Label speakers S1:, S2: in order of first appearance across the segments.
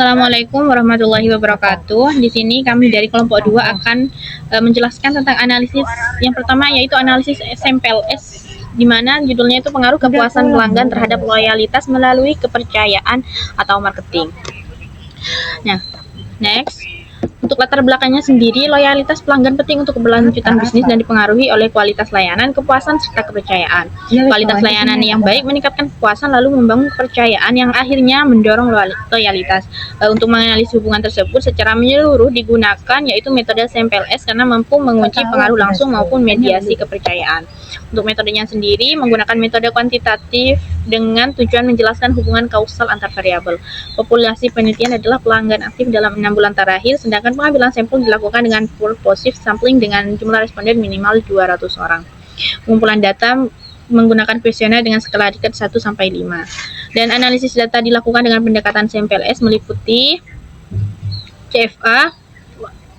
S1: Assalamualaikum warahmatullahi wabarakatuh. Di sini kami dari kelompok 2 akan menjelaskan tentang analisis yang pertama, yaitu analisis SMPLS, di mana judulnya itu pengaruh kepuasan pelanggan terhadap loyalitas melalui kepercayaan atau marketing. Nah, next. Untuk latar belakangnya sendiri, loyalitas pelanggan penting untuk keberlanjutan bisnis dan dipengaruhi oleh kualitas layanan, kepuasan, serta kepercayaan. Kualitas layanan yang baik meningkatkan kepuasan lalu membangun kepercayaan yang akhirnya mendorong loyalitas. Untuk menganalisis hubungan tersebut secara menyeluruh digunakan yaitu metode SMPLS karena mampu mengunci pengaruh langsung maupun mediasi kepercayaan. Untuk metodenya sendiri menggunakan metode kuantitatif dengan tujuan menjelaskan hubungan kausal antar variabel. Populasi penelitian adalah pelanggan aktif dalam 6 bulan terakhir, sedangkan pengambilan sampel dilakukan dengan purposive sampling dengan jumlah responden minimal 200 orang. Pengumpulan data menggunakan kuesioner dengan skala Likert 1-5. Dan analisis data dilakukan dengan pendekatan SMPLS meliputi CFA,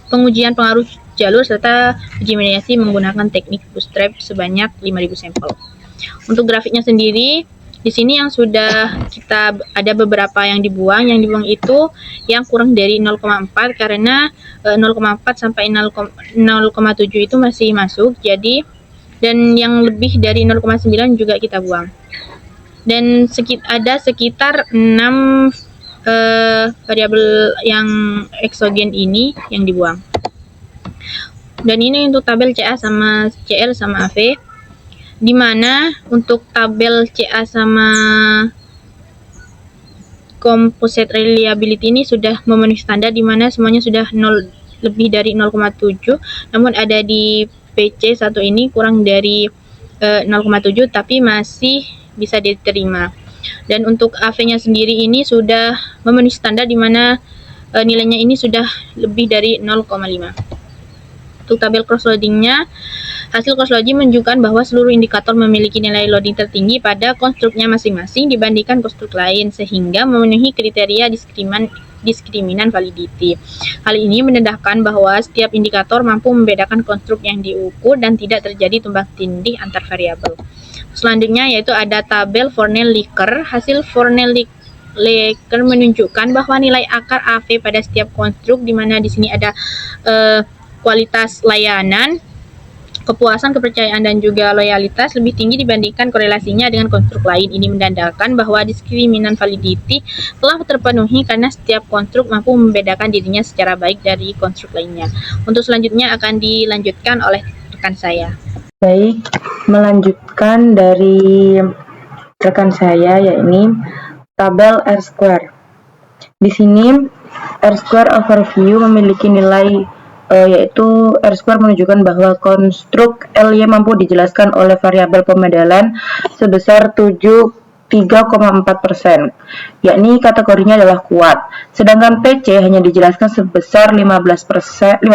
S1: pengujian pengaruh jalur, serta uji mediasi menggunakan teknik bootstrap sebanyak 5.000 sampel. Untuk grafiknya sendiri, di sini yang sudah kita ada beberapa yang dibuang itu yang kurang dari 0,4 karena 0,4 sampai 0,7 itu masih masuk. Jadi dan yang lebih dari 0,9 juga kita buang. Dan ada sekitar 6 variabel yang eksogen ini yang dibuang. Dan ini untuk tabel CA sama CL sama AV, di mana untuk tabel CA sama composite reliability ini sudah memenuhi standar, di mana semuanya sudah lebih dari 0,7, namun ada di PC 1 ini kurang dari 0,7 tapi masih bisa diterima. Dan untuk AV-nya sendiri ini sudah memenuhi standar, di mana nilainya ini sudah lebih dari 0,5. Untuk tabel cross-loadingnya, hasil cross-loading menunjukkan bahwa seluruh indikator memiliki nilai loading tertinggi pada konstruknya masing-masing dibandingkan konstruk lain, sehingga memenuhi kriteria diskriminan validity. Hal ini menandakan bahwa setiap indikator mampu membedakan konstruk yang diukur dan tidak terjadi tumbang tindih antar variabel. Selanjutnya yaitu ada tabel Fornell-Likert. Hasil Fornell-Likert menunjukkan bahwa nilai akar AV pada setiap konstruk, di mana di sini ada kualitas layanan, kepuasan, kepercayaan, dan juga loyalitas lebih tinggi dibandingkan korelasinya dengan konstruk lain. Ini menandakan bahwa diskriminan validity telah terpenuhi karena setiap konstruk mampu membedakan dirinya secara baik dari konstruk lainnya. Untuk selanjutnya akan dilanjutkan oleh rekan saya.
S2: Baik, melanjutkan dari rekan saya, yakni tabel R-square. Di sini R-square overview memiliki nilai yaitu R-square menunjukkan bahwa konstruk LY mampu dijelaskan oleh variabel pemodelan sebesar 3,4%, yakni kategorinya adalah kuat, sedangkan PC hanya dijelaskan sebesar 15,2%,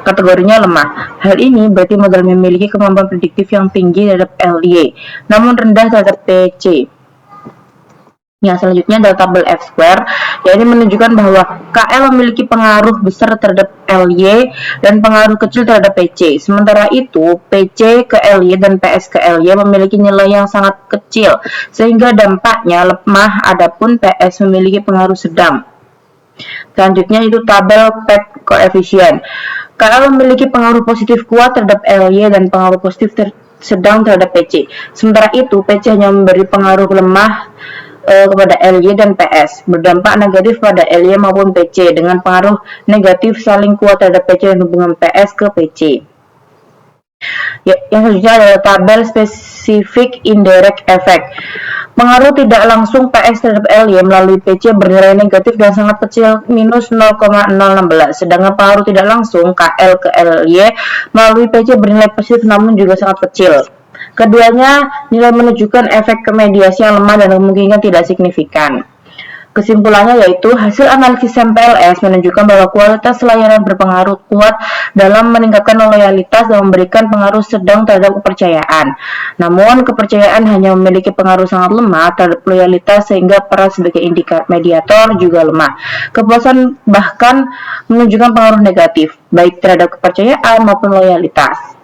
S2: kategorinya lemah. Hal ini berarti model memiliki kemampuan prediktif yang tinggi terhadap LY, namun rendah terhadap PC. Yang selanjutnya adalah tabel F-square, yakni menunjukkan bahwa KL memiliki pengaruh besar terhadap LY dan pengaruh kecil terhadap PC. Sementara itu, PC ke LY dan PS ke LY memiliki nilai yang sangat kecil, sehingga dampaknya lemah, adapun PS memiliki pengaruh sedang. Selanjutnya itu tabel PEC coefficient. KL memiliki pengaruh positif kuat terhadap LY dan pengaruh positif sedang terhadap PC. Sementara itu, PC hanya memberi pengaruh lemah kepada LY dan PS, berdampak negatif pada LY maupun PC, dengan pengaruh negatif saling kuat terhadap PC dan hubungan PS ke PC. Yang selanjutnya adalah tabel spesifik indirect effect. Pengaruh tidak langsung PS terhadap LY melalui PC bernilai negatif dan sangat kecil, minus 0,016, sedangkan pengaruh tidak langsung KL ke LY melalui PC bernilai positif namun juga sangat kecil. Keduanya nilai menunjukkan efek mediasi yang lemah dan kemungkinan tidak signifikan. Kesimpulannya yaitu hasil analisis SMPLS menunjukkan bahwa kualitas layanan berpengaruh kuat dalam meningkatkan loyalitas dan memberikan pengaruh sedang terhadap kepercayaan. Namun kepercayaan hanya memiliki pengaruh sangat lemah terhadap loyalitas, sehingga peran sebagai mediator juga lemah. Kepuasan bahkan menunjukkan pengaruh negatif baik terhadap kepercayaan maupun loyalitas.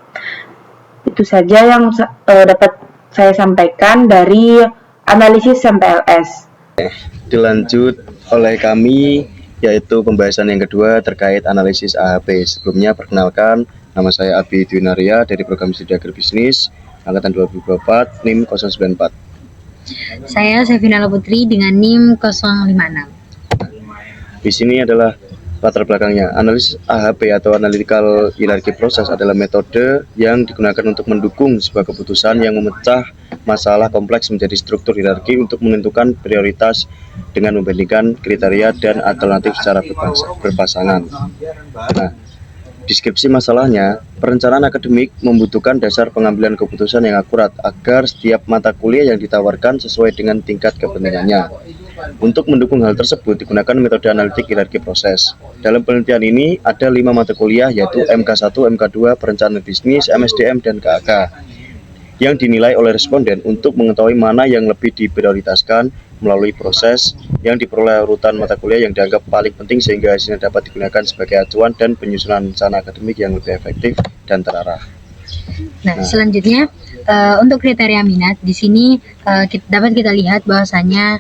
S2: Itu saja yang dapat saya sampaikan dari analisis SMPLS.
S3: Dilanjut oleh kami, yaitu pembahasan yang kedua terkait analisis AHP. Sebelumnya perkenalkan, nama saya Abi Dwinaria dari Program Studi Agribisnis Angkatan 2024 NIM 094.
S4: Saya Sevina Putri dengan NIM 056.
S3: Di sini adalah latar belakangnya. Analisis AHP atau Analytical Hierarchy Process adalah metode yang digunakan untuk mendukung sebuah keputusan yang memecah masalah kompleks menjadi struktur hierarki untuk menentukan prioritas dengan membandingkan kriteria dan alternatif secara berpasangan. Nah, deskripsi masalahnya, perencanaan akademik membutuhkan dasar pengambilan keputusan yang akurat agar setiap mata kuliah yang ditawarkan sesuai dengan tingkat kepentingannya. Untuk mendukung hal tersebut digunakan metode analitik hierarki proses. Dalam penelitian ini ada 5 mata kuliah yaitu MK1, MK2, Perencanaan Bisnis, MSDM, dan KAK yang dinilai oleh responden untuk mengetahui mana yang lebih diprioritaskan melalui proses yang diperoleh urutan mata kuliah yang dianggap paling penting sehingga hasilnya dapat digunakan sebagai acuan dan penyusunan rencana akademik yang lebih efektif dan terarah.
S4: Nah, selanjutnya untuk kriteria minat di sini dapat kita lihat bahwasanya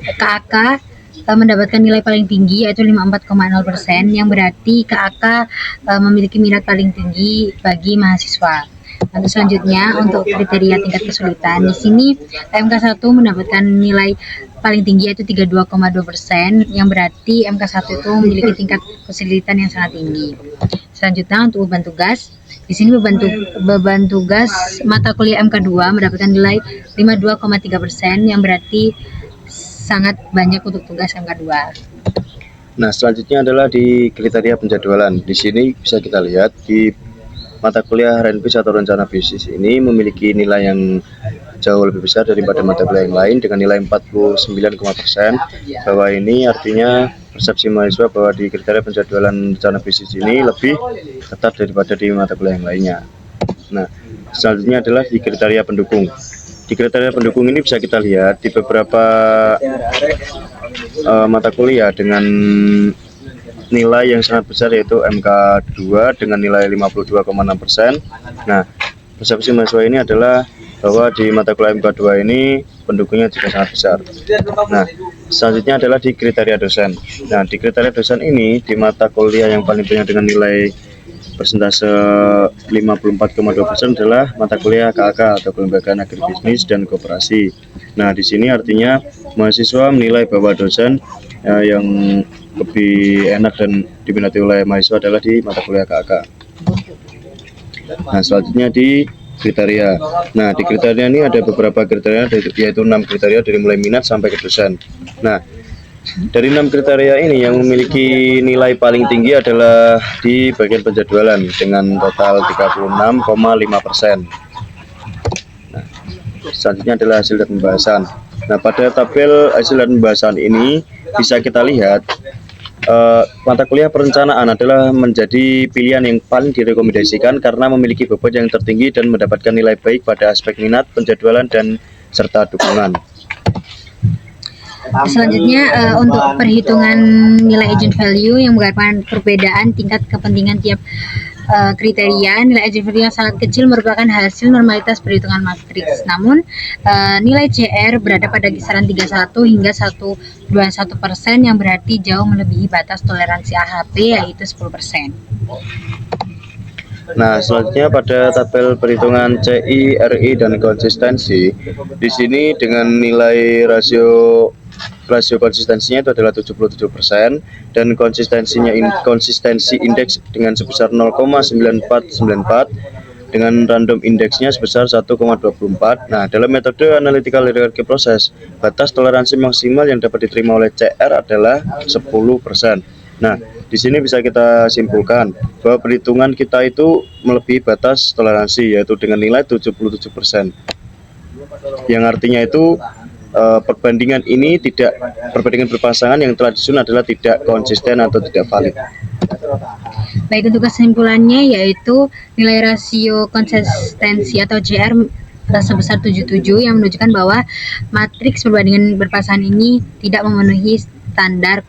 S4: KAK mendapatkan nilai paling tinggi yaitu 54,0%, yang berarti KAK memiliki minat paling tinggi bagi mahasiswa. Lalu selanjutnya untuk kriteria tingkat kesulitan di sini MK1 mendapatkan nilai paling tinggi yaitu 32,2%, yang berarti MK1 itu memiliki tingkat kesulitan yang sangat tinggi. Selanjutnya untuk beban tugas, di sini beban tugas mata kuliah MK2 mendapatkan nilai 52,3%, yang berarti sangat banyak untuk tugas MK2.
S3: Nah, selanjutnya adalah di kriteria penjadwalan. Di sini bisa kita lihat di mata kuliah RNBIS atau Rencana Bisnis ini memiliki nilai yang jauh lebih besar daripada mata kuliah yang lain dengan nilai 49,%. Bahwa ini artinya persepsi mahasiswa bahwa di kriteria penjadwalan Rencana Bisnis ini lebih ketat daripada di mata kuliah yang lainnya. Nah, selanjutnya adalah di kriteria pendukung. Di kriteria pendukung ini bisa kita lihat di beberapa mata kuliah dengan nilai yang sangat besar yaitu MK2 dengan nilai 52,6%. Nah, persepsi mahasiswa ini adalah bahwa di mata kuliah MK2 ini pendukungnya juga sangat besar. Nah, selanjutnya adalah di kriteria dosen. Nah, di kriteria dosen ini di mata kuliah yang paling banyak dengan nilai persentase 54,2% adalah mata kuliah KAK atau Kelembagaan Agribisnis dan Koperasi. Nah, di sini artinya mahasiswa menilai bahwa dosen yang lebih enak dan diminati oleh mahasiswa adalah di mata kuliah KAK. Nah, selanjutnya di kriteria. Nah, di kriteria ini ada beberapa kriteria yaitu 6 kriteria dari mulai minat sampai ke dosen. Nah, dari 6 kriteria ini yang memiliki nilai paling tinggi adalah di bagian penjadwalan dengan total 36,5%. Nah, selanjutnya adalah hasil dan pembahasan. Nah, pada tabel hasil dan pembahasan ini bisa kita lihat mata kuliah perencanaan adalah menjadi pilihan yang paling direkomendasikan karena memiliki bobot yang tertinggi dan mendapatkan nilai baik pada aspek minat, penjadwalan, dan serta dukungan.
S4: Selanjutnya untuk perhitungan nilai agent value yang merupakan perbedaan tingkat kepentingan tiap kriteria. Nilai agent value yang sangat kecil merupakan hasil normalitas perhitungan matriks. Namun nilai CR berada pada kisaran 31 hingga 121%, yang berarti jauh melebihi batas toleransi AHP yaitu 10%.
S3: Nah, selanjutnya pada tabel perhitungan CI, RI, dan konsistensi, di sini dengan nilai rasio konsistensinya itu adalah 77% dan konsistensi indeks dengan sebesar 0,9494 dengan random indeksnya sebesar 1,24. Nah, dalam metode analytical hierarchy process, batas toleransi maksimal yang dapat diterima oleh CR adalah 10%. Nah, di sini bisa kita simpulkan bahwa perhitungan kita itu melebihi batas toleransi yaitu dengan nilai 77%. Yang artinya itu perbandingan berpasangan yang telah disusun adalah tidak konsisten atau tidak valid.
S4: Baik, untuk kesimpulannya yaitu nilai rasio konsistensi atau CR sebesar 77 yang menunjukkan bahwa matriks perbandingan berpasangan ini tidak memenuhi standar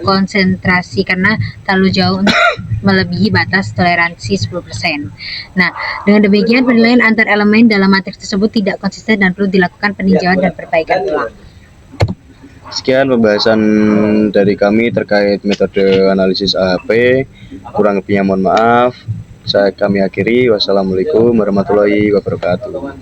S4: konsentrasi karena terlalu jauh untuk melebihi batas toleransi 10%. Nah, dengan demikian penilaian antar elemen dalam matriks tersebut tidak konsisten dan perlu dilakukan peninjauan dan perbaikan ulang.
S3: Sekian pembahasan dari kami terkait metode analisis AHP. Kurang lebihnya mohon maaf. Kami akhiri. Wassalamualaikum warahmatullahi wabarakatuh.